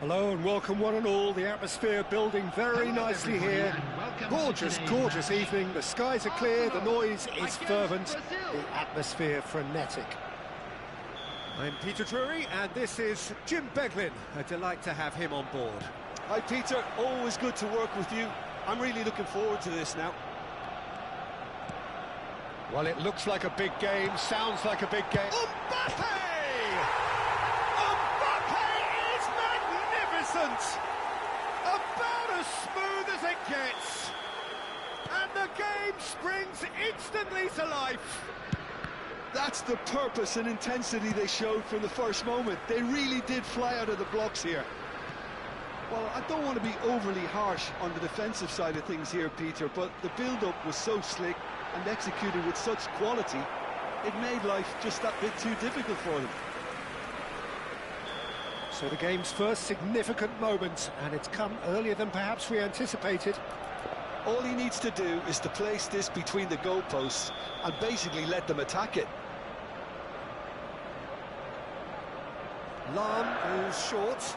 Hello and welcome one and all. The atmosphere building very nicely here. Gorgeous, gorgeous evening. The skies are clear, the noise is fervent, the atmosphere frenetic. I'm Peter Drury and this is Jim Beglin. A delight to have him on board. Hi Peter, always good to work with you. I'm really looking forward to this now. Well, it looks like a big game, sounds like a big game. Mbappe! Magnificent! About as smooth as it gets. And the game springs instantly to life. That's the purpose and intensity they showed from the first moment. They really did fly out of the blocks here. Well, I don't want to be overly harsh on the defensive side of things here, Peter, but the build-up was so slick and executed with such quality, it made life just that bit too difficult for them. So the game's first significant moment, and it's come earlier than perhaps we anticipated. All he needs to do is to place this between the goalposts and basically let them attack it. Lam is short.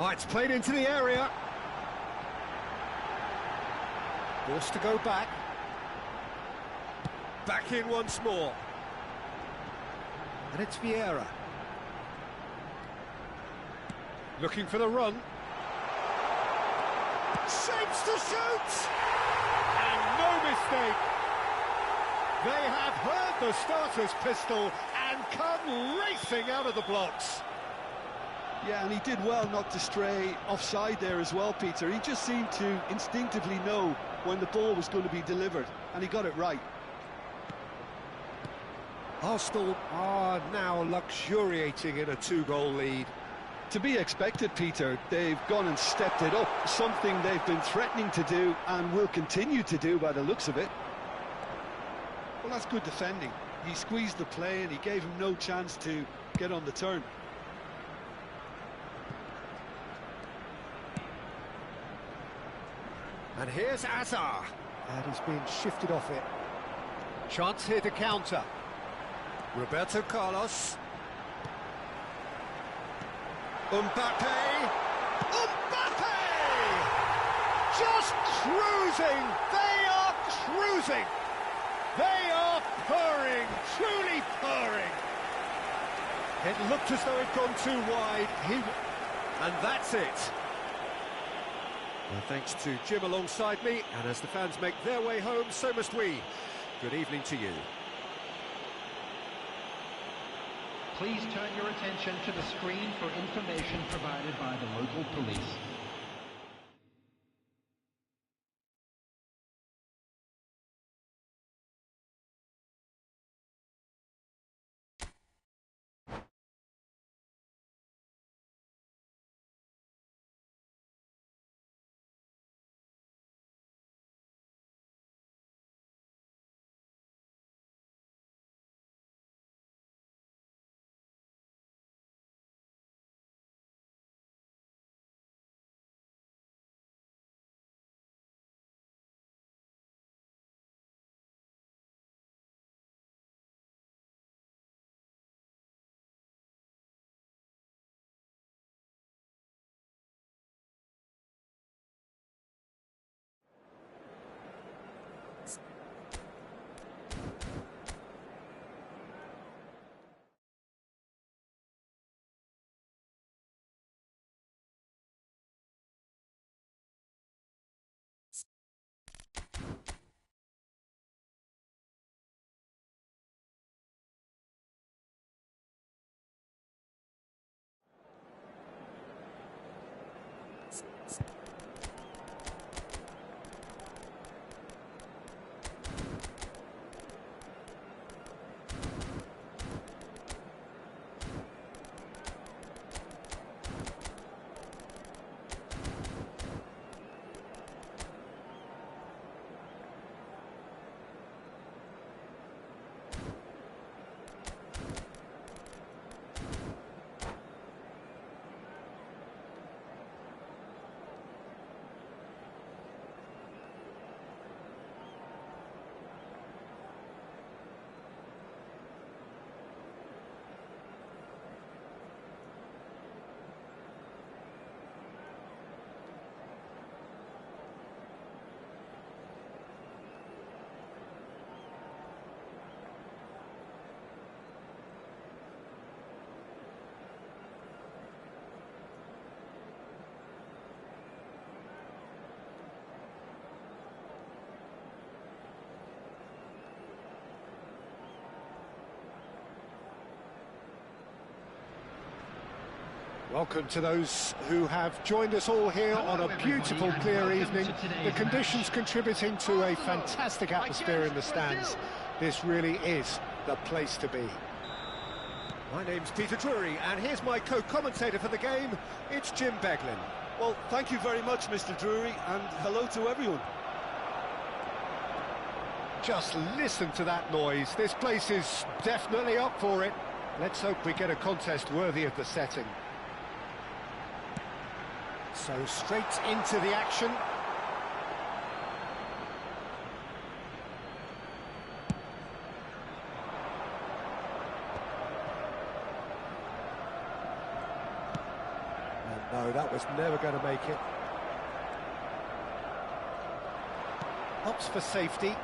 Oh, it's played into the area. Forced to go back. Back in once more. And it's Vieira. Looking for the run. Shapes to shoot! And no mistake. They have heard the starter's pistol and come racing out of the blocks. Yeah, and he did well not to stray offside there as well, Peter. He just seemed to instinctively know when the ball was going to be delivered, and he got it right. Arsenal are now luxuriating in a two-goal lead. To be expected, Peter. They've gone and stepped it up, something they've been threatening to do and will continue to do by the looks of it. Well, that's good defending. He squeezed the play and he gave him no chance to get on the turn. And here's Azar. And he's been shifted off it. Chance here to counter. Roberto Carlos. Mbappe! Mbappe! Just cruising! They are cruising! They are purring, truly purring! It looked as though it'd gone too wide. And that's it. Well, thanks to Jim alongside me, and as the fans make their way home, so must we. Good evening to you. Please turn your attention to the screen for information provided by the local police. Welcome to those who have joined us all here on a beautiful, clear evening. The conditions contributing to a fantastic atmosphere in the stands. This really is the place to be. My name's Peter Drury, and here's my co-commentator for the game. It's Jim Beglin. Well, thank you very much, Mr. Drury, and hello to everyone. Just listen to that noise. This place is definitely up for it. Let's hope we get a contest worthy of the setting. So straight into the action. And no, that was never going to make it. Opts for safety.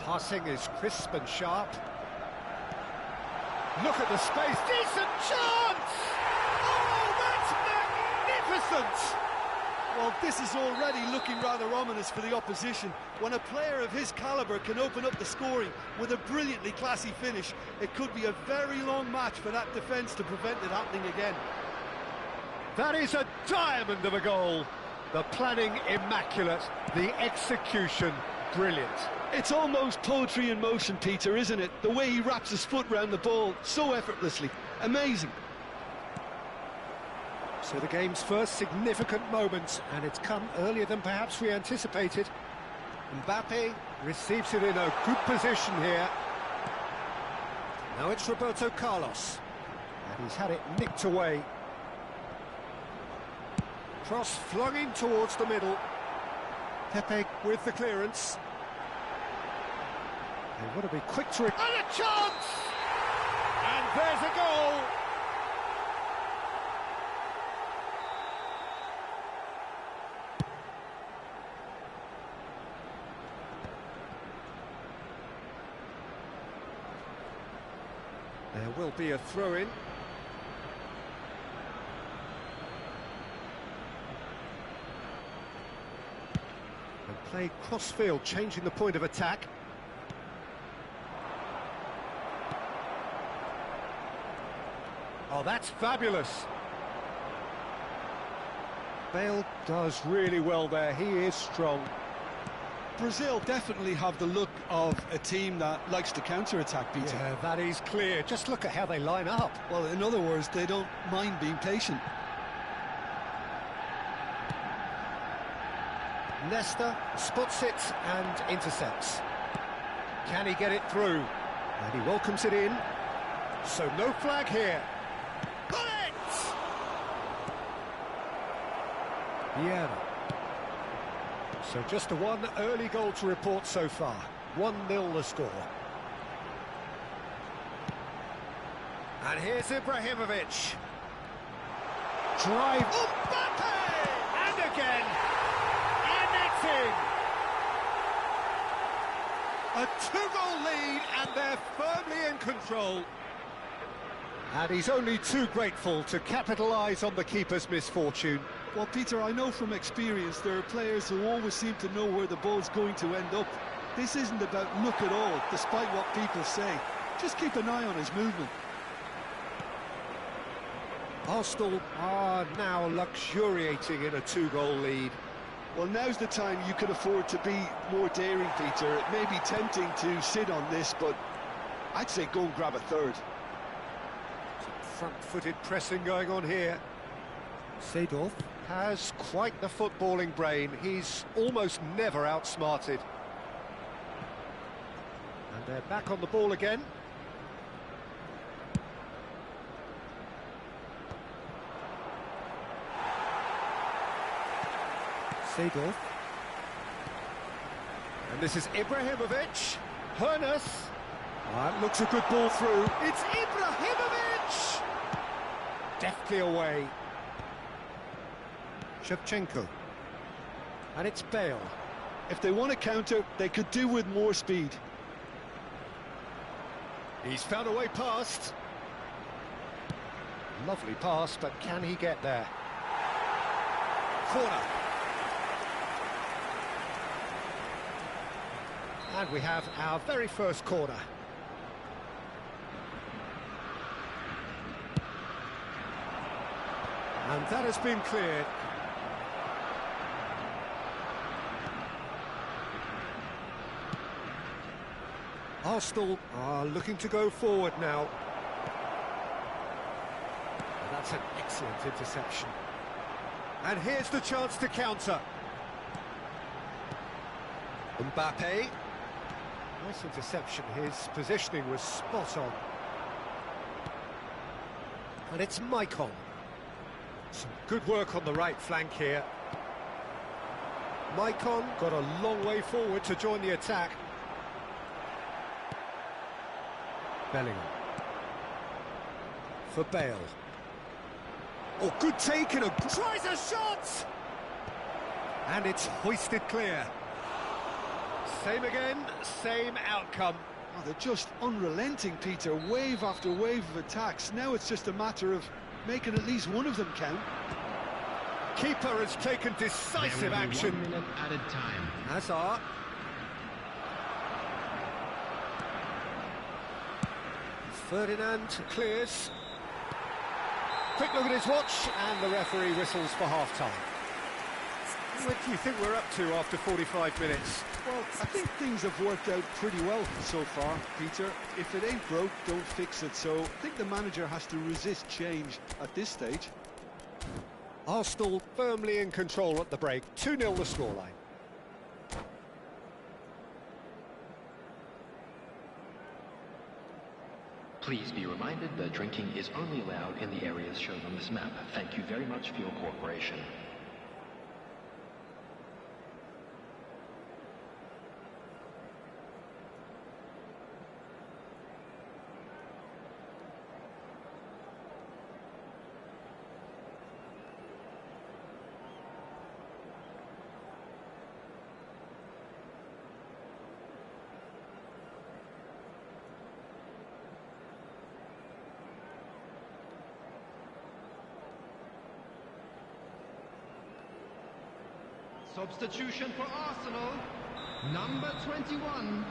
Passing is crisp and sharp. Look at the space. Decent chance! Magnificent! Well, this is already looking rather ominous for the opposition. When a player of his calibre can open up the scoring with a brilliantly classy finish, it could be a very long match for that defence to prevent it happening again. That is a diamond of a goal. The planning immaculate, the execution brilliant. It's almost poetry in motion, Peter, isn't it? The way he wraps his foot round the ball so effortlessly. Amazing. So the game's first significant moment, and it's come earlier than perhaps we anticipated. Mbappe receives it in a good position here. Now it's Roberto Carlos. And he's had it nicked away. Cross flung in towards the middle. Pepe with the clearance. They want to be quick to... And a chance! And there's a goal! There will be a throw-in. And play cross-field, changing the point of attack. Oh, that's fabulous. Bale does really well there. He is strong. Brazil definitely have the look of a team that likes to counter-attack, Peter. Yeah, that is clear. Just look at how they line up. Well, in other words, they don't mind being patient. Nesta spots it and intercepts. Can he get it through? And he welcomes it in. So no flag here. Got it! Vieira. So just a one early goal to report so far. 1-0 the score. And here's Ibrahimovic. Drive. Mbappe! And again. And it's in. A 2-goal lead, and they're firmly in control. And he's only too grateful to capitalise on the keeper's misfortune. Well, Peter, I know from experience there are players who always seem to know where the ball's going to end up. This isn't about luck at all, despite what people say. Just keep an eye on his movement. Arsenal are now luxuriating in a 2-goal lead. Well, now's the time you can afford to be more daring, Peter. It may be tempting to sit on this, but I'd say go and grab a third. Front-footed pressing going on here. Seedorf has quite the footballing brain. He's almost never outsmarted. And they're back on the ball again. Seedorf. And this is Ibrahimovic. Hernas. That looks a good ball through. It's Ibrahimovic! Deftly away. Shevchenko. And it's Bale. If they want to counter, they could do with more speed. He's found a way past. Lovely pass, but can he get there? Corner. And we have our very first corner. And that has been cleared. Arsenal are looking to go forward now. And that's an excellent interception. And here's the chance to counter. Mbappe. Nice interception, his positioning was spot on. And it's Maicon. Some good work on the right flank here. Maicon got a long way forward to join the attack. Bellingham. For Bale. Oh, good take and tries a shot! And it's hoisted clear. Same again, same outcome. Oh, they're just unrelenting, Peter. Wave after wave of attacks. Now it's just a matter of making at least one of them count. Keeper has taken decisive action. 1 minute added time. Hazard. Ferdinand clears. Quick look at his watch, and the referee whistles for half-time. What do you think we're up to after 45 minutes? Well, I think things have worked out pretty well so far, Peter. If it ain't broke, don't fix it. So I think the manager has to resist change at this stage. Arsenal firmly in control at the break. 2-0 the scoreline. Please be reminded that drinking is only allowed in the areas shown on this map. Thank you very much for your cooperation. Substitution for Arsenal, number 21,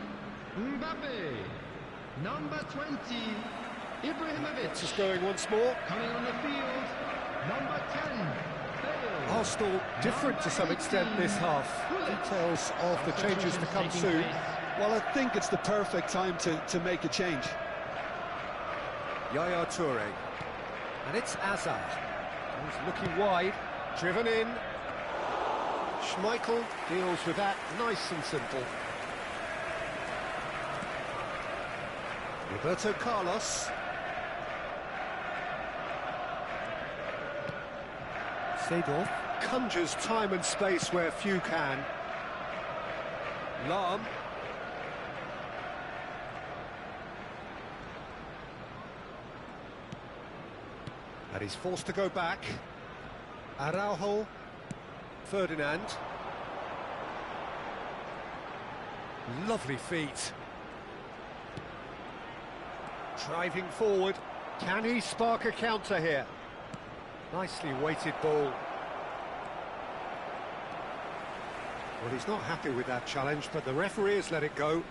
Mbappe, number 20, Ibrahimovic. Just going once more. Coming on the field, number 10, Bale. Arsenal different to some extent this half. Details of the changes to come soon. Well, I think it's the perfect time to make a change. Yaya Toure. And it's Hazard. He's looking wide, driven in. Schmeichel deals with that, nice and simple. Roberto Carlos. Seedorf conjures time and space where few can. Lahm. And he's forced to go back. Araujo. Ferdinand. Lovely feet. Driving forward. Can he spark a counter here? Nicely weighted ball. Well, he's not happy with that challenge, but the referee has let it go.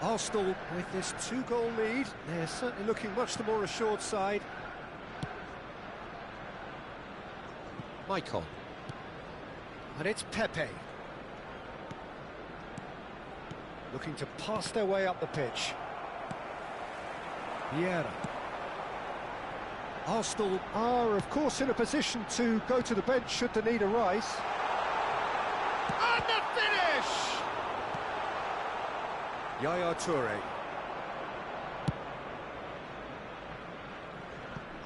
Arsenal with this 2-goal lead, they're certainly looking much the more assured side. Maicon. And it's Pepe. Looking to pass their way up the pitch. Vieira. Arsenal are, of course, in a position to go to the bench should the need arise. And the finish! Yaya Toure.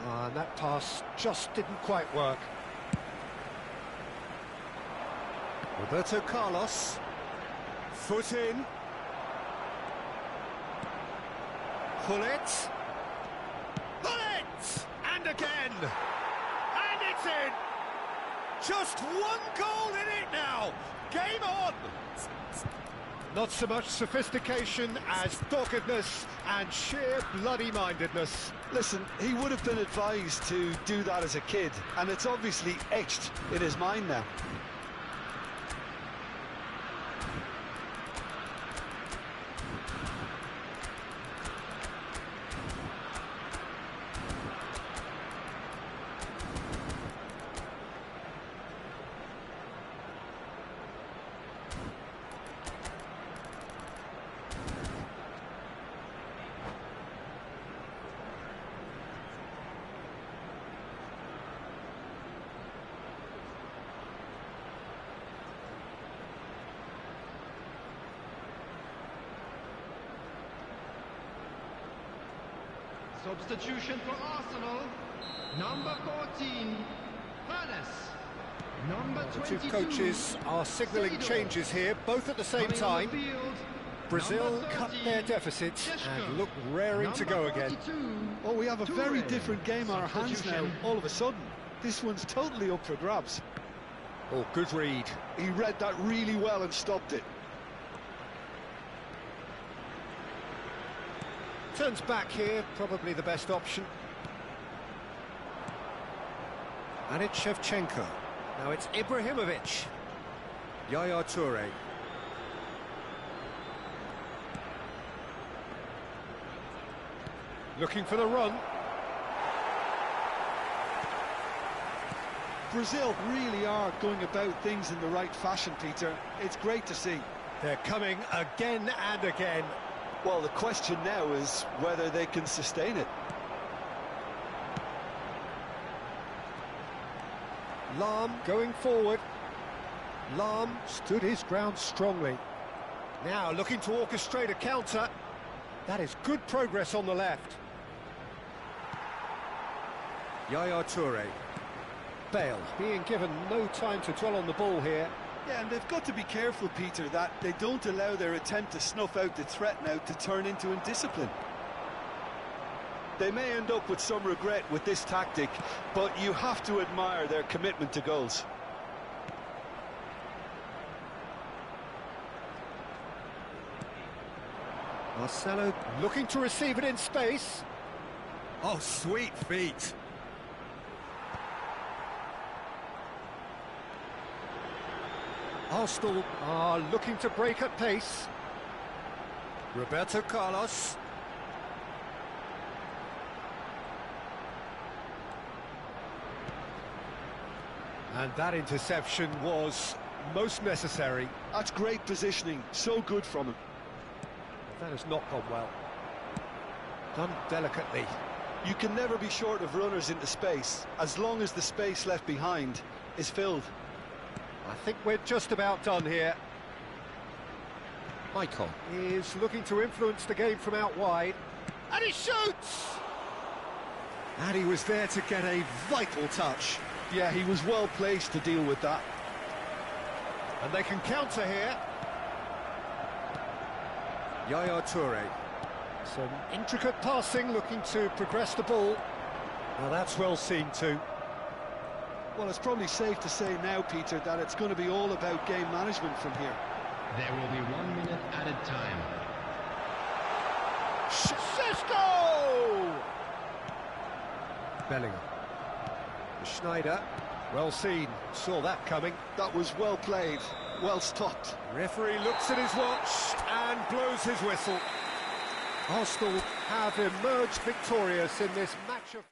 And that pass just didn't quite work. Roberto Carlos. Foot in. Pull it. Pull it! And again! And it's in! Just one goal in it now! Game on! Not so much sophistication as doggedness and sheer bloody-mindedness. Listen, he would have been advised to do that as a kid, and it's obviously etched in his mind now. Substitution for Arsenal. Number 14, Palace. Number The 22. two coaches are signalling changes here, both at the same Coming on time. the field, Brazil number cut 30, their deficit Deschamps. and look raring to go again. Number 42, Oh, we have a very Toure. different game on our hands now, Substitution. all of a sudden. This one's totally up for grabs. Oh, good read. He read that really well and stopped it. Turns back here, probably the best option. And it's Shevchenko. Now it's Ibrahimovic. Yaya Toure. Looking for the run. Brazil really are going about things in the right fashion, Peter. It's great to see. They're coming again and again. Well, the question now is whether they can sustain it. Lahm going forward. Lahm stood his ground strongly. Now looking to orchestrate a counter. That is good progress on the left. Yaya Toure. Bale being given no time to dwell on the ball here. Yeah, and they've got to be careful, Peter, that they don't allow their attempt to snuff out the threat now to turn into indiscipline. They may end up with some regret with this tactic, but you have to admire their commitment to goals. Marcelo looking to receive it in space. Oh, sweet feet. Arsenal are looking to break at pace. Roberto Carlos. And that interception was most necessary. That's great positioning, so good from him. That has not gone well. Done delicately. You can never be short of runners into space, as long as the space left behind is filled. I think we're just about done here. Michael is looking to influence the game from out wide. And he shoots! And he was there to get a vital touch. Yeah, he was well placed to deal with that. And they can counter here. Yaya Toure. Some intricate passing, looking to progress the ball. Now that's well seen too. Well, it's probably safe to say now, Peter, that it's going to be all about game management from here. There will be 1 minute added time. Cisco! Bellingham. Schneider. Well seen. Saw that coming. That was well played, well stopped. Referee looks at his watch and blows his whistle. Arsenal have emerged victorious in this match of...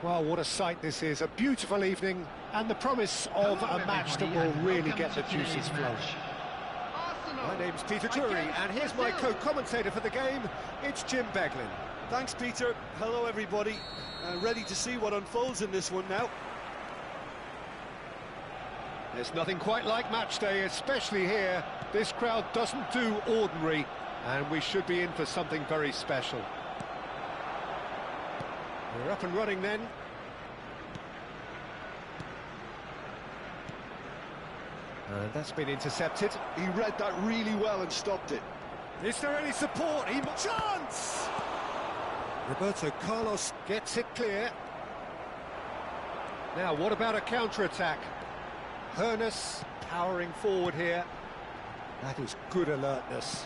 Well, what a sight this is, a beautiful evening, and the promise of a match that will really get the juices flowing. My name's Peter Drury, and here's my co-commentator for the game, it's Jim Beglin. Thanks, Peter. Hello, everybody. Ready to see what unfolds in this one now. There's nothing quite like match day, especially here. This crowd doesn't do ordinary, and we should be in for something very special. We're up and running then. And that's been intercepted. He read that really well and stopped it. Is there any support? Chance! Roberto Carlos gets it clear. Now, what about a counter-attack? Hoeneß powering forward here. That is good alertness.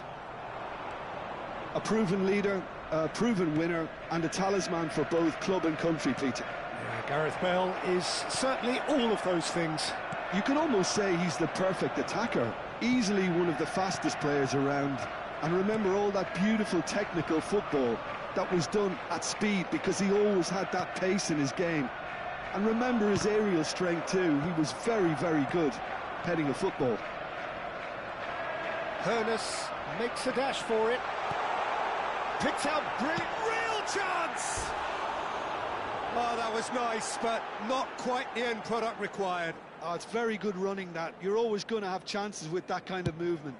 A proven leader, a proven winner, and a talisman for both club and country, Peter. Yeah, Gareth Bale is certainly all of those things. You can almost say he's the perfect attacker, easily one of the fastest players around. And remember all that beautiful technical football that was done at speed, because he always had that pace in his game. And remember his aerial strength too. He was very, very good heading a football. Hoeneß makes a dash for it. Picked out brilliant, real chance! Oh, that was nice, but not quite the end product required. Oh, it's very good running, that. You're always going to have chances with that kind of movement.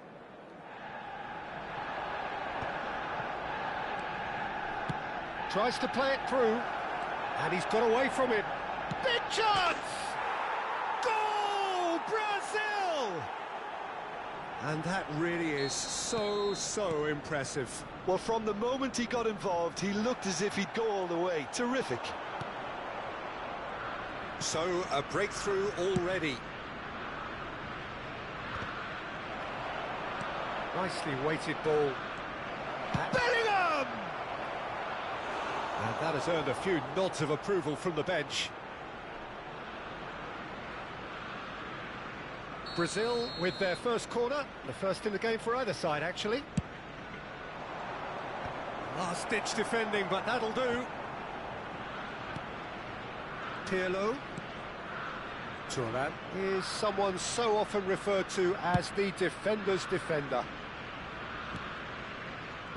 Tries to play it through, and he's got away from it. Big chance! Goal, Brazil! And that really is so impressive. Well, from the moment he got involved, he looked as if he'd go all the way. Terrific. So, a breakthrough already. Nicely weighted ball. Bellingham! And that has earned a few nods of approval from the bench. Brazil with their first corner, the first in the game for either side, actually. Last-ditch defending, but that'll do. Pirlo. Thuram is someone so often referred to as the defender's defender.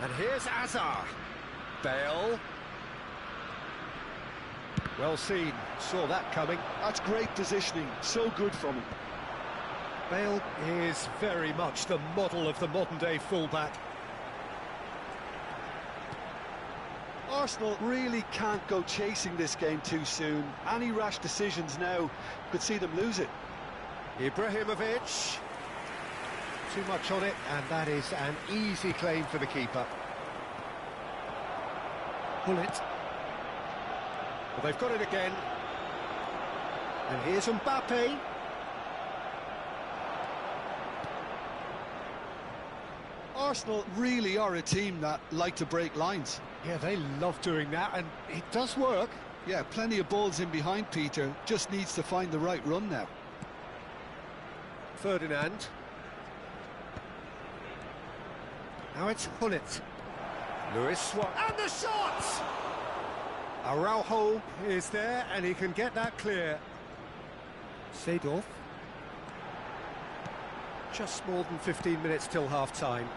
And here's Hazard. Bale. Well seen, saw that coming. That's great positioning, so good from him. Bale is very much the model of the modern-day fullback. Arsenal really can't go chasing this game too soon. Any rash decisions now could see them lose it. Ibrahimovic. Too much on it, and that is an easy claim for the keeper. Pull it. Well, they've got it again. And here's Mbappe. Arsenal really are a team that like to break lines. Yeah, they love doing that, and it does work. Yeah, plenty of balls in behind, Peter. Just needs to find the right run now. Ferdinand. Now it's Hullet. Lewis. And the shot! Araujo is there, and he can get that clear. Seedorf. Just more than 15 minutes till half-time.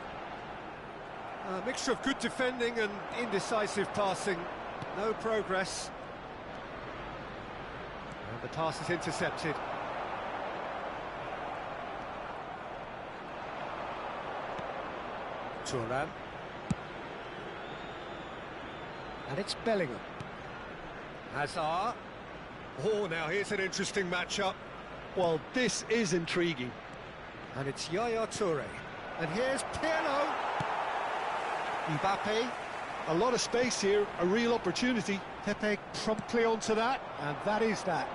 A mixture of good defending and indecisive passing. No progress. And the pass is intercepted. Thuram. And it's Bellingham. Hazard. Oh, now here's an interesting matchup. Well, this is intriguing. And it's Yaya Toure. And here's Pirlo. Mbappe. A lot of space here, a real opportunity. Pepe promptly onto that, and that is that.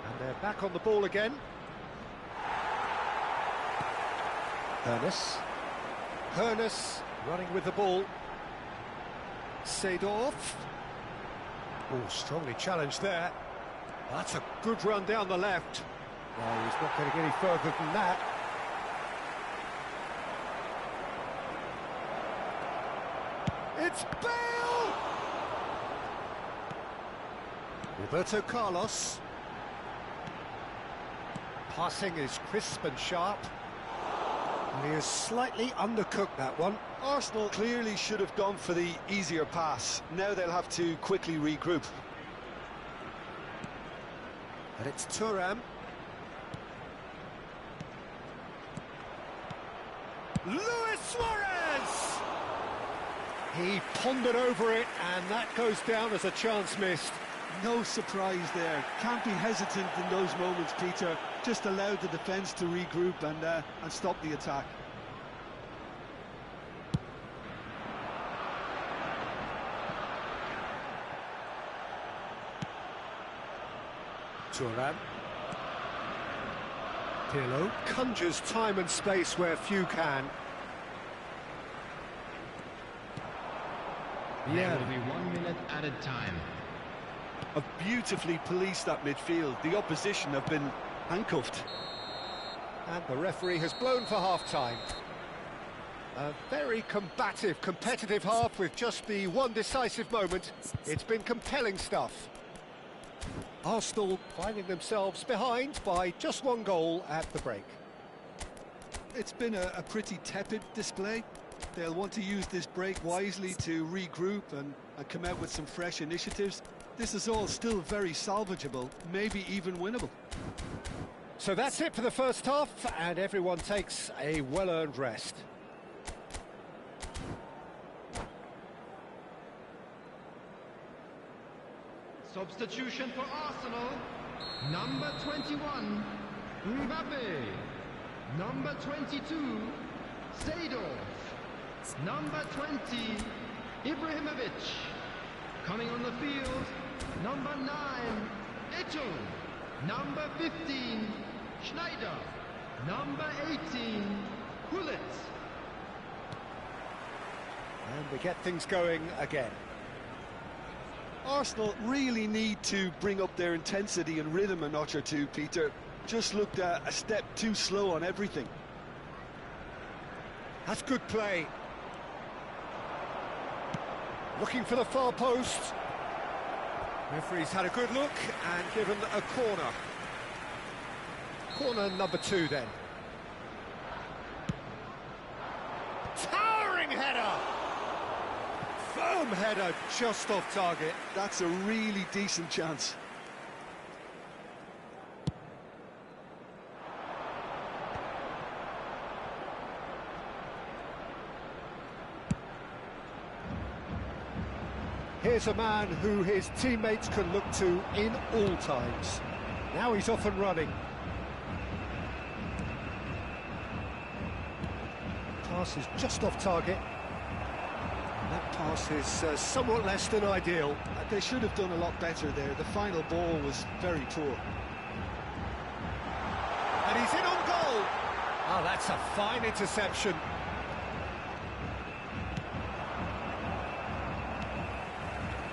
And they're back on the ball again. Hernus running with the ball. Seedorf. Oh, strongly challenged there. That's a good run down the left. Well, he's not going to get any further than that. It's Bale! Roberto Carlos. Passing is crisp and sharp. And he has slightly undercooked that one. Arsenal clearly should have gone for the easier pass. Now they'll have to quickly regroup. And it's Thuram. Luis Suarez! He pondered over it, and that goes down as a chance missed. No surprise there. Can't be hesitant in those moments, Peter. Just allow the defence to regroup and stop the attack. Thuram. Pirlo conjures time and space where few can. There will be 1 minute added time. Have beautifully policed that midfield. The opposition have been handcuffed. And the referee has blown for half-time. A very combative, competitive half with just the one decisive moment. It's been compelling stuff. Arsenal finding themselves behind by just one goal at the break. It's been a pretty tepid display. They'll want to use this break wisely to regroup and come out with some fresh initiatives. This is all still very salvageable, maybe even winnable. So that's it for the first half, and everyone takes a well-earned rest. Substitution for Arsenal. Number 21, Mbappe. Number 22, Seedorf. Number 20, Ibrahimovic. Coming on the field, number 9, Eto'o. Number 15, Schneider. Number 18, Hullet. And we get things going again. Arsenal really need to bring up their intensity and rhythm a notch or two, Peter. Just looked a step too slow on everything. That's good play. Looking for the far post. Referee's had a good look and given a corner. Corner number 2 then. Towering header! Firm header just off target. That's a really decent chance. Here's a man who his teammates can look to in all times. Now he's off and running. Pass is just off target. That pass is somewhat less than ideal. They should have done a lot better there. The final ball was very poor. And he's in on goal. Oh, that's a fine interception.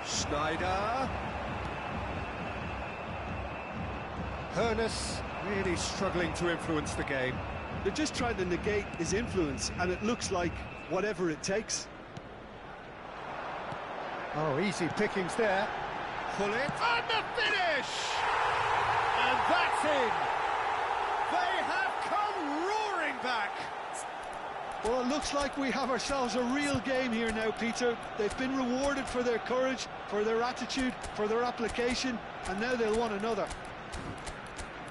Schneider. Hoeneß really struggling to influence the game. They're just trying to negate his influence, and it looks like whatever it takes. Oh, easy pickings there. Pull it, and the finish! And that's in! They have come roaring back! Well, it looks like we have ourselves a real game here now, Peter. They've been rewarded for their courage, for their attitude, for their application, and now they'll want another.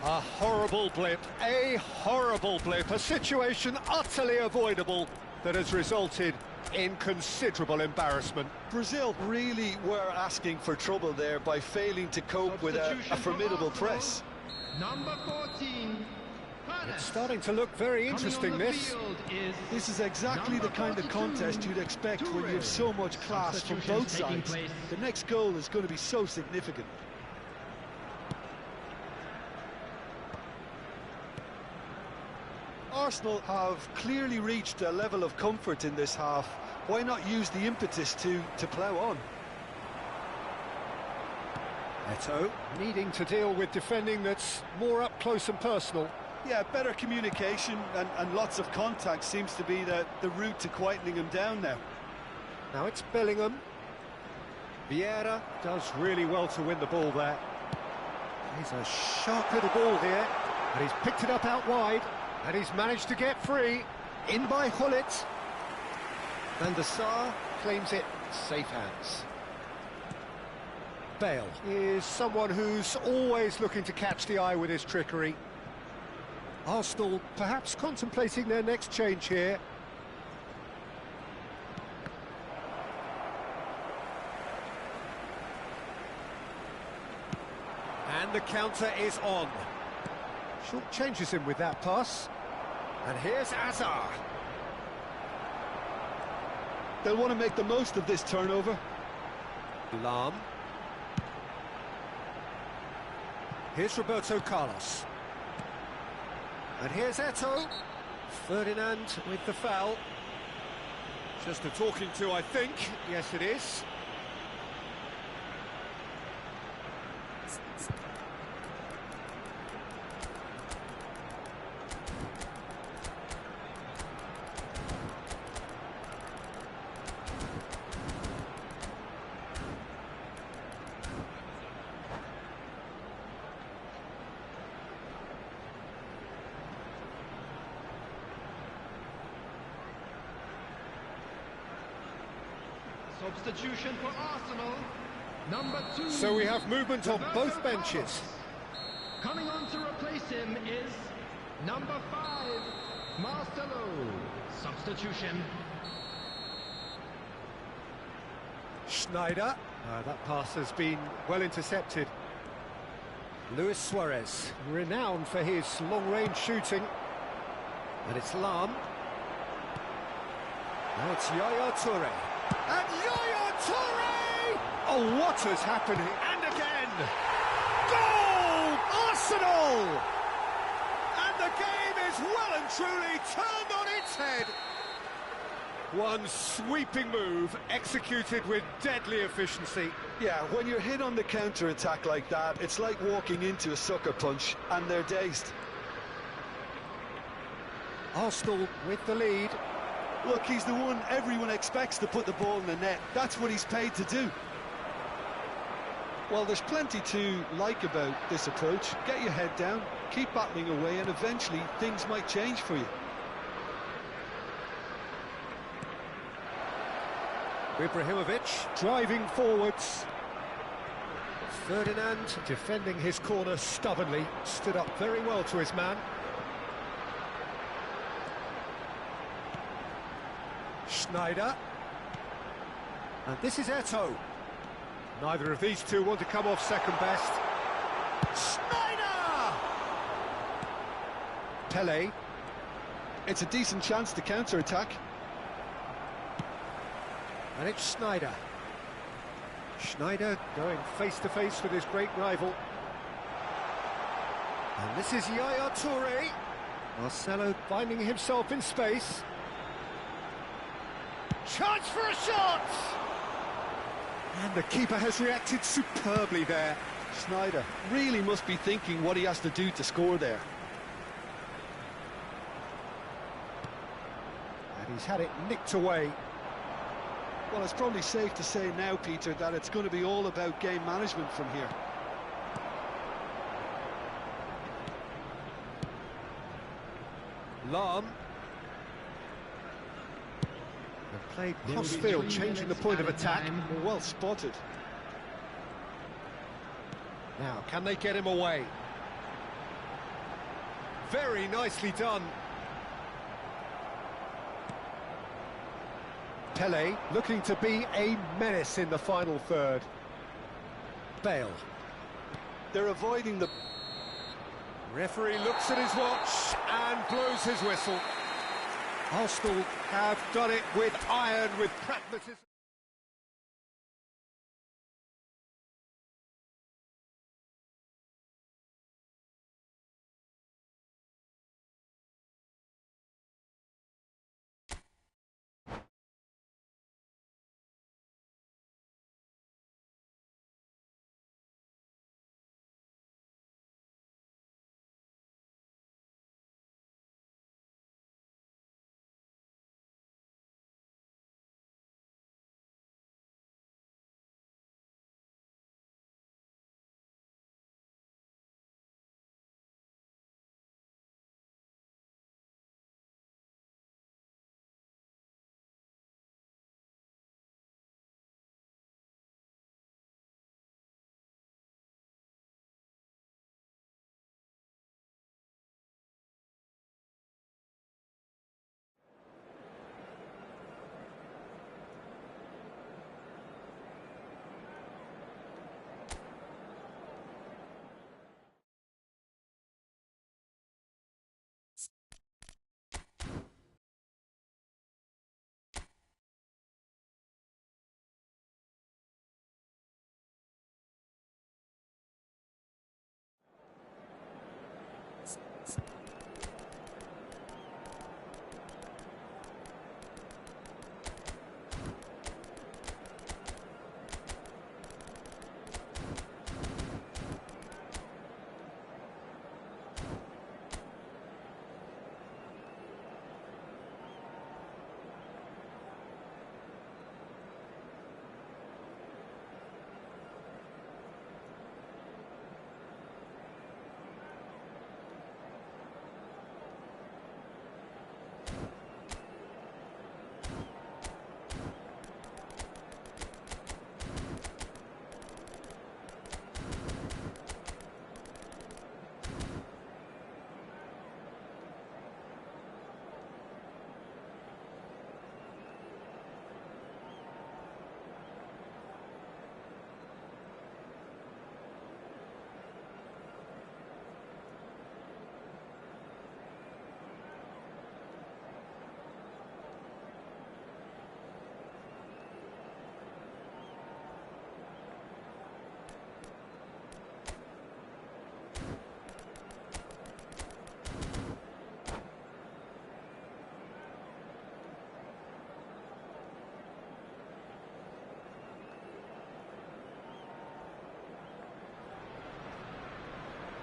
A horrible blip, a situation utterly avoidable that has resulted in considerable embarrassment. Brazil really were asking for trouble there by failing to cope with a formidable press. Number 14. It's starting to look very interesting, this. This is exactly the kind of contest you'd expect when you have so much class from both sides. The next goal is going to be so significant. Arsenal have clearly reached a level of comfort in this half. Why not use the impetus to plough on? Eto'o needing to deal with defending that's more up close and personal. Yeah, better communication and lots of contact seems to be the route to quietening him down now. Now it's Bellingham. Vieira does really well to win the ball there. He's a sharp little ball here, and he's picked it up out wide, and he's managed to get free. In by Gullit. And the Sar claims it safe hands. Bale is someone who's always looking to catch the eye with his trickery. Arsenal perhaps contemplating their next change here. And the counter is on. Short changes him with that pass. And here's Azar. They'll want to make the most of this turnover. Lahm. Here's Roberto Carlos. And here's Eto'o. Ferdinand with the foul. Just a talking to, I think. Yes, it is. Substitution for Arsenal. Number 2. So we have movement on both benches. Coming on to replace him is number 5, Marcelo. Substitution. Schneider. That pass has been well intercepted. Luis Suarez, renowned for his long-range shooting. And it's Lahm. Now it's Yaya Toure. And Yaya Toure! Oh, what has happened here? And again! Goal! Arsenal! And the game is well and truly turned on its head. One sweeping move, executed with deadly efficiency. Yeah, when you're hit on the counter-attack like that, it's like walking into a sucker punch, and they're dazed. Arsenal with the lead. Look, he's the one everyone expects to put the ball in the net. That's what he's paid to do. Well, there's plenty to like about this approach. Get your head down, keep battling away, and eventually things might change for you. Ibrahimovic driving forwards. Ferdinand defending his corner stubbornly, stood up very well to his man. Schneider. And this is Eto'o. Neither of these two want to come off second best. Schneider! Pele. It's a decent chance to counter-attack. And it's Schneider. Schneider going face-to-face with his great rival. And this is Yaya Toure. Marcelo finding himself in space. Chance for a shot! And the keeper has reacted superbly there. Sneijder really must be thinking what he has to do to score there. And he's had it nicked away. Well, it's probably safe to say now, Peter, that it's going to be all about game management from here. Lahm. And played cross-field, changing the point of attack. Well spotted. Now, can they get him away? Very nicely done. Pele looking to be a menace in the final third. Bale. They're avoiding the... Referee looks at his watch and blows his whistle. Arsenal have done it with iron, with pragmatism.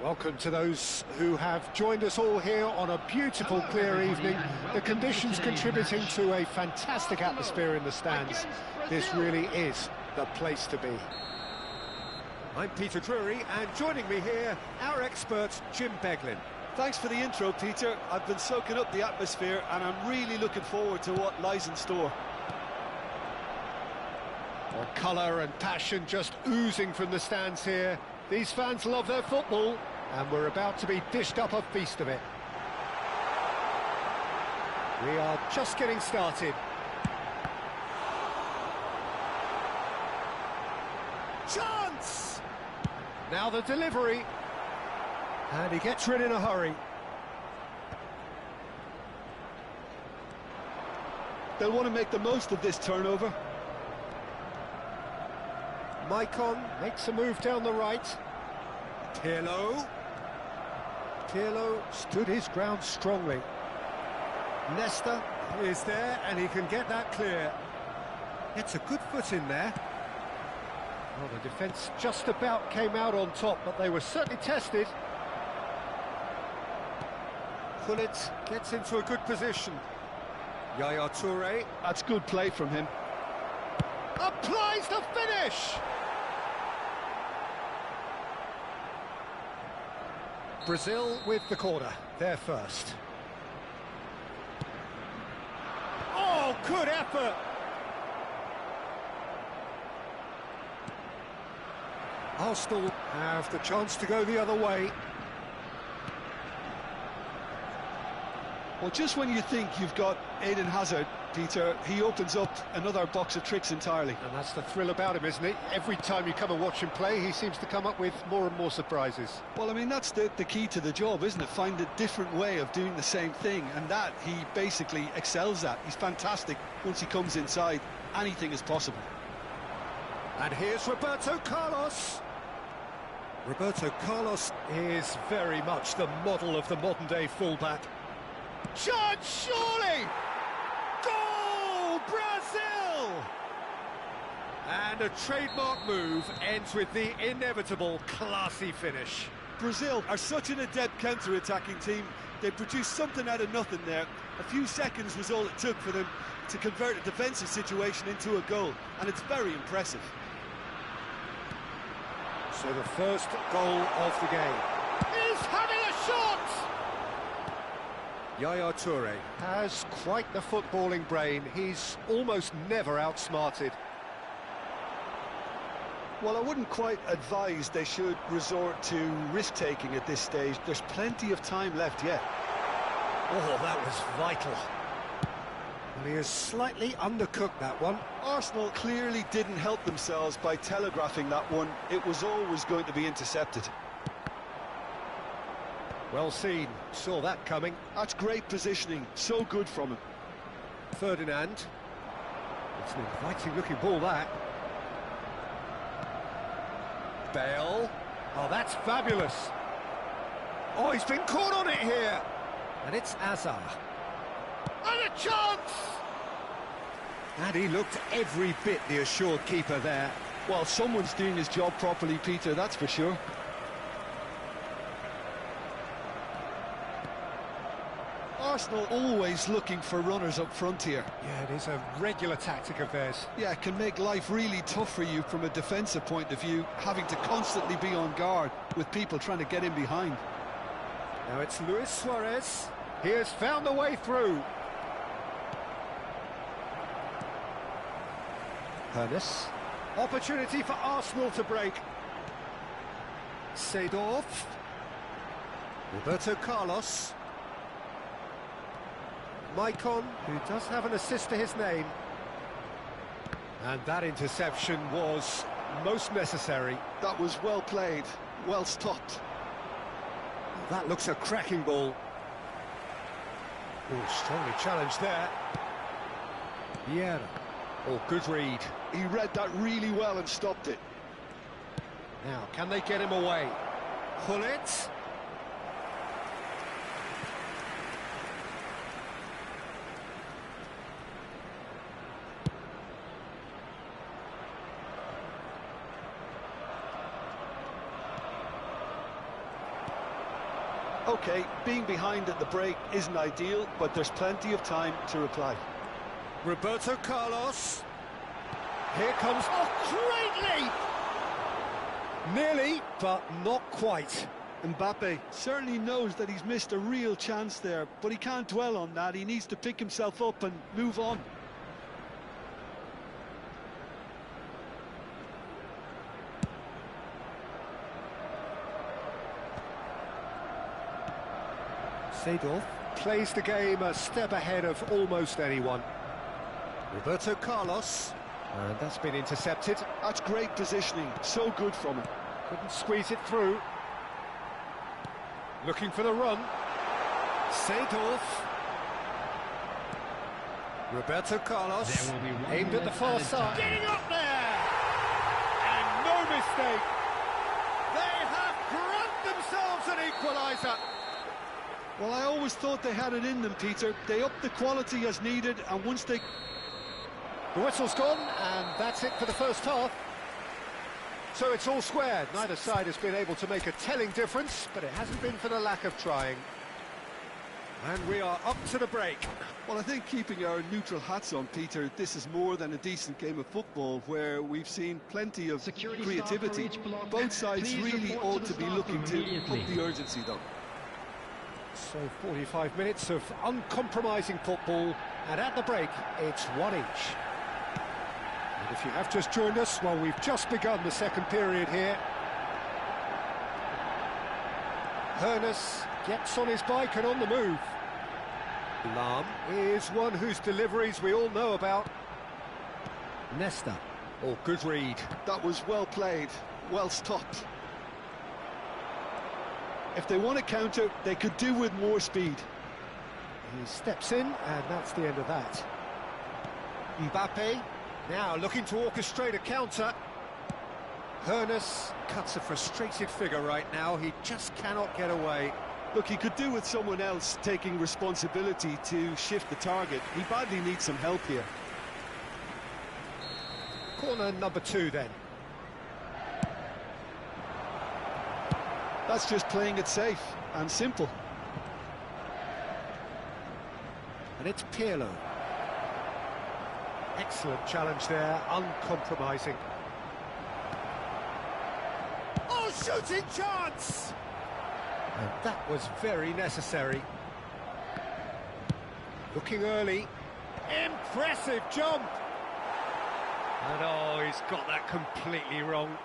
Welcome to those who have joined us all here on a beautiful, clear evening. The conditions contributing to a fantastic atmosphere in the stands. This really is the place to be. I'm Peter Drury, and joining me here, our expert, Jim Beglin. Thanks for the intro, Peter. I've been soaking up the atmosphere, and I'm really looking forward to what lies in store. Well, colour and passion just oozing from the stands here. These fans love their football, and we're about to be dished up a feast of it. We are just getting started. Chance! Now the delivery. And he gets rid in a hurry. They'll want to make the most of this turnover. Maicon makes a move down the right. Pirlo. Pirlo stood his ground strongly. Nesta is there, and he can get that clear. It's a good foot in there. Well, the defence just about came out on top, but they were certainly tested. Gullit gets into a good position. Yaya Toure. That's good play from him. Applies the finish! Brazil with the corner, they're first. Oh, good effort! Arsenal have the chance to go the other way. Well, just when you think you've got Eden Hazard, Peter, he opens up another box of tricks entirely. And that's the thrill about him, isn't it? Every time you come and watch him play, he seems to come up with more and more surprises. Well, I mean, that's the key to the job, isn't it? Find a different way of doing the same thing, and that he basically excels at. He's fantastic. Once he comes inside, anything is possible. And here's Roberto Carlos. Roberto Carlos Is very much the model of the modern-day fullback. chance, surely! Goal, Brazil! And a trademark move ends with the inevitable classy finish. Brazil are such an adept counter-attacking team. They produced something out of nothing there. A few seconds was all it took for them to convert a defensive situation into a goal, and it's very impressive. So the first goal of the game. He's having a shot! Yaya Toure. Has quite the footballing brain. He's almost never outsmarted. Well, I wouldn't quite advise they should resort to risk-taking at this stage. There's plenty of time left yet. Oh, that was vital. Well, he has slightly undercooked that one. Arsenal clearly didn't help themselves by telegraphing that one. It was always going to be intercepted. Well seen, saw that coming. That's great positioning, so good from him. Ferdinand. It's an inviting looking ball, that. Bale. Oh, that's fabulous. Oh, he's been caught on it here. And it's Azar. And a chance! And he looked every bit the assured keeper there. Well, someone's doing his job properly, Peter, that's for sure. Arsenal always looking for runners up front here. Yeah, it is a regular tactic of theirs. Yeah, it can make life really tough for you from a defensive point of view, having to constantly be on guard with people trying to get in behind. Now it's Luis Suarez. He has found the way through. Hernes. Opportunity for Arsenal to break. Seedorf. Roberto Carlos. Maicon, who does have an assist to his name. And that interception was most necessary. That was well played, well stopped. That looks a cracking ball. Oh, strongly challenged there. Vieira. Oh, good read. He read that really well and stopped it. Now, can they get him away? Gullit. OK, being behind at the break isn't ideal, but there's plenty of time to reply. Roberto Carlos. Here comes... Oh, great leap! Nearly, but not quite. Mbappe certainly knows that he's missed a real chance there, but he can't dwell on that. He needs to pick himself up and move on. Seedorf plays the game a step ahead of almost anyone. Roberto Carlos, and that's been intercepted. That's great positioning, so good from him. Couldn't squeeze it through. Looking for the run. Seedorf. Roberto Carlos, There will be 1 aimed at the minute far added side. time. Getting up there! And no mistake. They have grabbed themselves an equaliser. Well, I always thought they had it in them, Peter. They upped the quality as needed, and once they... The whistle's gone, and that's it for the first half. So it's all squared. Neither side has been able to make a telling difference, but it hasn't been for the lack of trying. And we are up to the break. Well, I think keeping our neutral hats on, Peter, this is more than a decent game of football where we've seen plenty of creativity. Both sides really ought to be looking to up the urgency, though. So 45 minutes of uncompromising football, and at the break, it's 1 each. And if you have just joined us, well, we've just begun the second period here. Hoeneß gets on his bike and on the move. Lahm is one whose deliveries we all know about. Nesta. Oh, good read. That was well played, well stopped. If they want to counter, they could do with more speed. He steps in, and that's the end of that. Mbappe, now looking to orchestrate a counter. Hoeneß cuts a frustrated figure right now. He just cannot get away. Look, he could do with someone else taking responsibility to shift the target. He badly needs some help here. Corner number 2 then. That's just playing it safe and simple. And it's Pirlo. Excellent challenge there, uncompromising. Oh, shooting chance! And that was very necessary. Looking early. Impressive jump! And oh, he's got that completely wrong.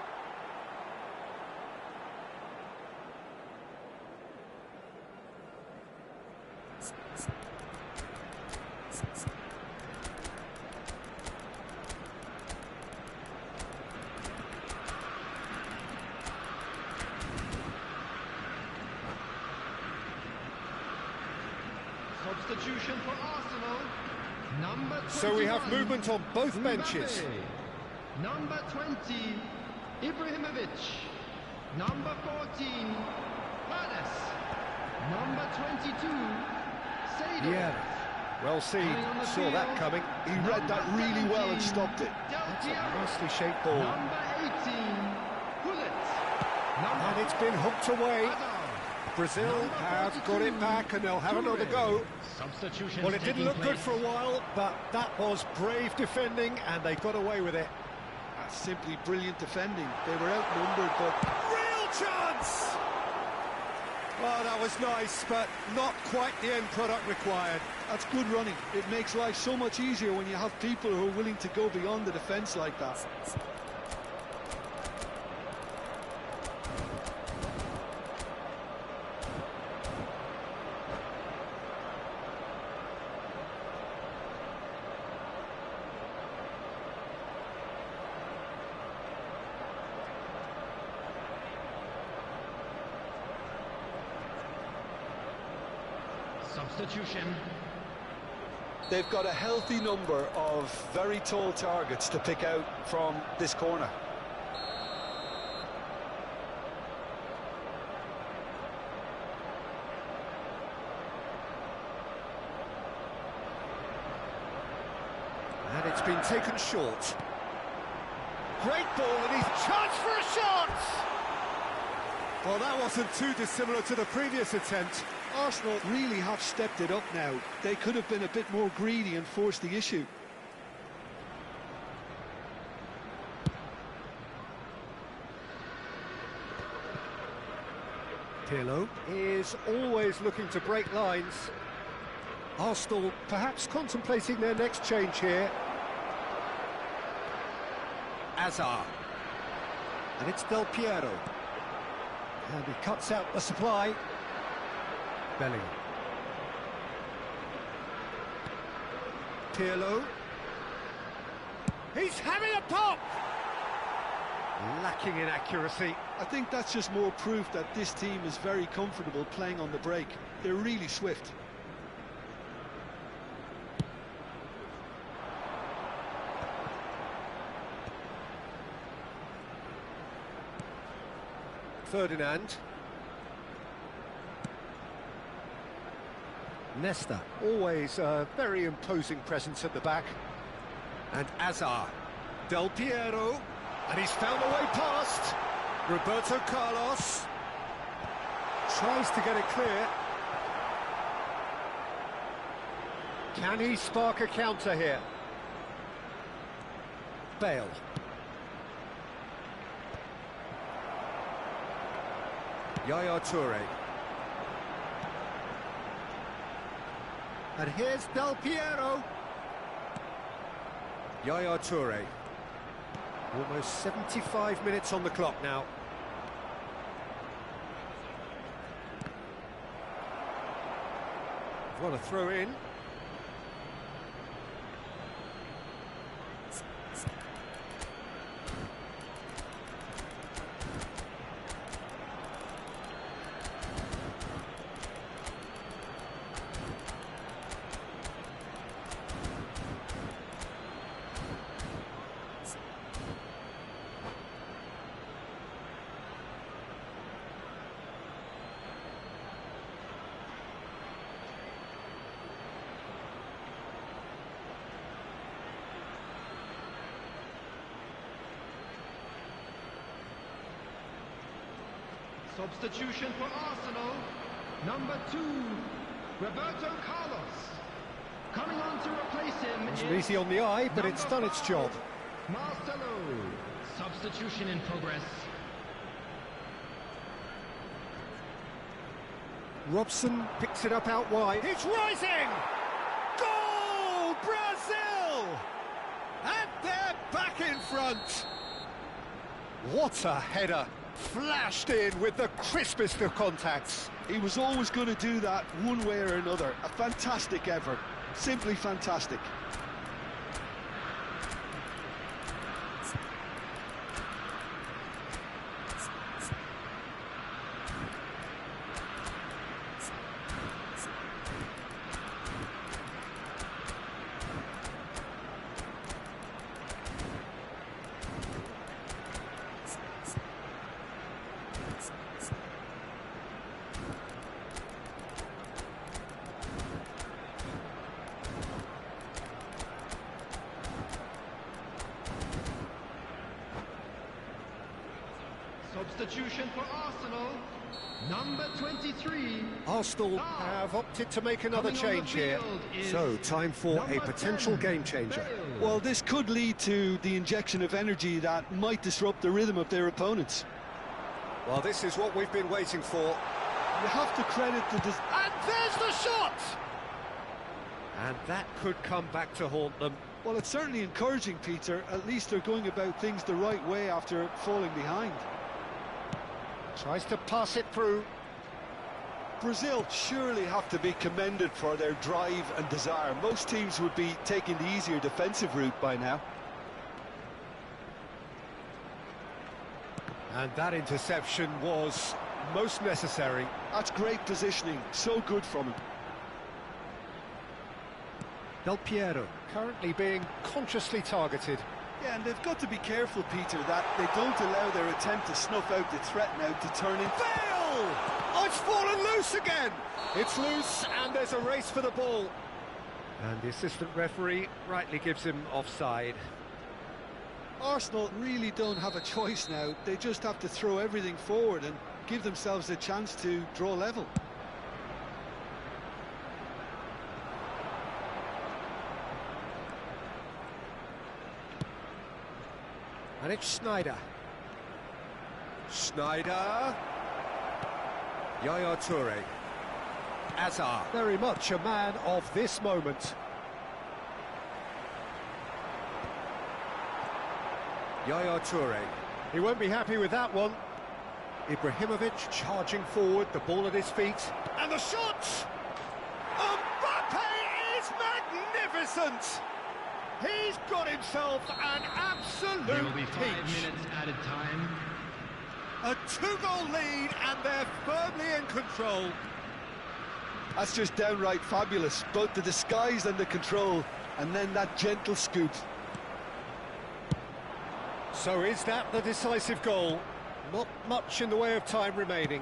Substitution for Arsenal. Number 21, so we have movement on both benches. Mbappe. Number 20, Ibrahimovic. Number 14, Hades. Number 22, Sado. Yeah, well seen. Saw that coming. He read that really well and stopped it. That's a nicely shaped ball. Number 18, Gullit. And it's been hooked away. Brazil have got it back, and they'll have another go. Well, it didn't look good for a while, but that was brave defending, and they got away with it. That's simply brilliant defending. They were outnumbered, but... Real chance! Well, that was nice, but not quite the end product required. That's good running. It makes life so much easier when you have people who are willing to go beyond the defence like that. Substitution. They've got a healthy number of very tall targets to pick out from this corner. And it's been taken short. Great ball, and he's chance for a shot! Well, that wasn't too dissimilar to the previous attempt. Arsenal really have stepped it up now. They could have been a bit more greedy and forced the issue. Pirlo is always looking to break lines. Arsenal perhaps contemplating their next change here. Azar. And it's Del Piero. And he cuts out the supply. Bellingham. Pirlo. He's having a pop! Lacking in accuracy. I think that's just more proof that this team is very comfortable playing on the break. They're really swift. Ferdinand. Nesta. Always a very imposing presence at the back. And Azar. Del Piero. And he's found a way past. Roberto Carlos. Tries to get it clear. Can he spark a counter here? Bale. Yaya Toure. And here's Del Piero. Yaya Toure. Almost 75 minutes on the clock now. What a throw in. Substitution for Arsenal, number 2, Roberto Carlos. Coming on to replace him It's easy on the eye, but it's done its job. Marcelo. Substitution in progress. Robson picks it up out wide. It's rising! Goal! Brazil! And they're back in front. What a header! Flashed in with the crispest of contacts. He was always going to do that one way or another. A fantastic effort. Simply fantastic. Substitution for Arsenal, number 23. Arsenal have opted to make another Coming on the change here. field is So, time for a number potential 10, game changer. Bale. Well, this could lead to the injection of energy that might disrupt the rhythm of their opponents. Well, this is what we've been waiting for. You have to credit the... And there's the shot! And that could come back to haunt them. Well, it's certainly encouraging, Peter. At least they're going about things the right way after falling behind. Tries to pass it through. Brazil surely have to be commended for their drive and desire. Most teams would be taking the easier defensive route by now. And that interception was most necessary. That's great positioning. So good from him. Del Piero. Currently being consciously targeted. Yeah, and they've got to be careful, Peter, that they don't allow their attempt to snuff out the threat now to turn in. Bale! Oh, it's fallen loose again! It's loose, and there's a race for the ball. And the assistant referee rightly gives him offside. Arsenal really don't have a choice now. They just have to throw everything forward and give themselves a chance to draw level. And it's Sneijder. Sneijder. Yaya Toure. Azar. Very much a man of this moment. Yaya Toure. He won't be happy with that one. Ibrahimovic charging forward, the ball at his feet. And the shot! Mbappe is magnificent! He's got himself an absolute There will be 5 peach. minutes added time. A 2-goal lead, and they're firmly in control. That's just downright fabulous. Both the disguise and the control, and then that gentle scoop. So is that the decisive goal? Not much in the way of time remaining.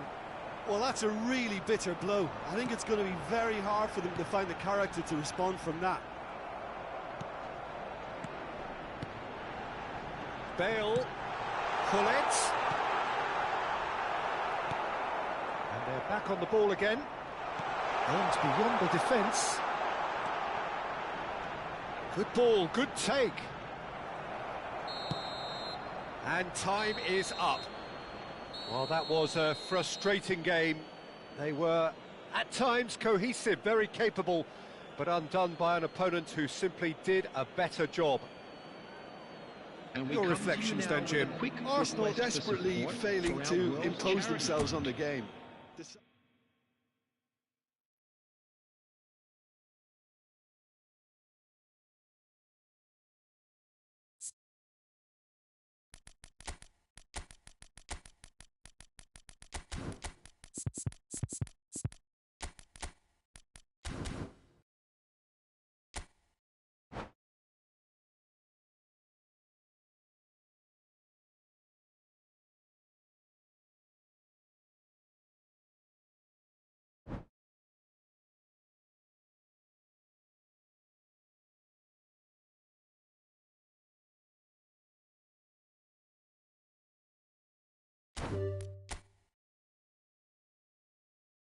Well, that's a really bitter blow. I think it's going to be very hard for them to find the character to respond from that. Bale, Collette. And they're back on the ball again. And beyond the defence. Good ball, good take. And time is up. Well, that was a frustrating game. They were, at times, cohesive, very capable, but undone by an opponent who simply did a better job. Your reflections then, Jim? Arsenal desperately failing to impose themselves on the game.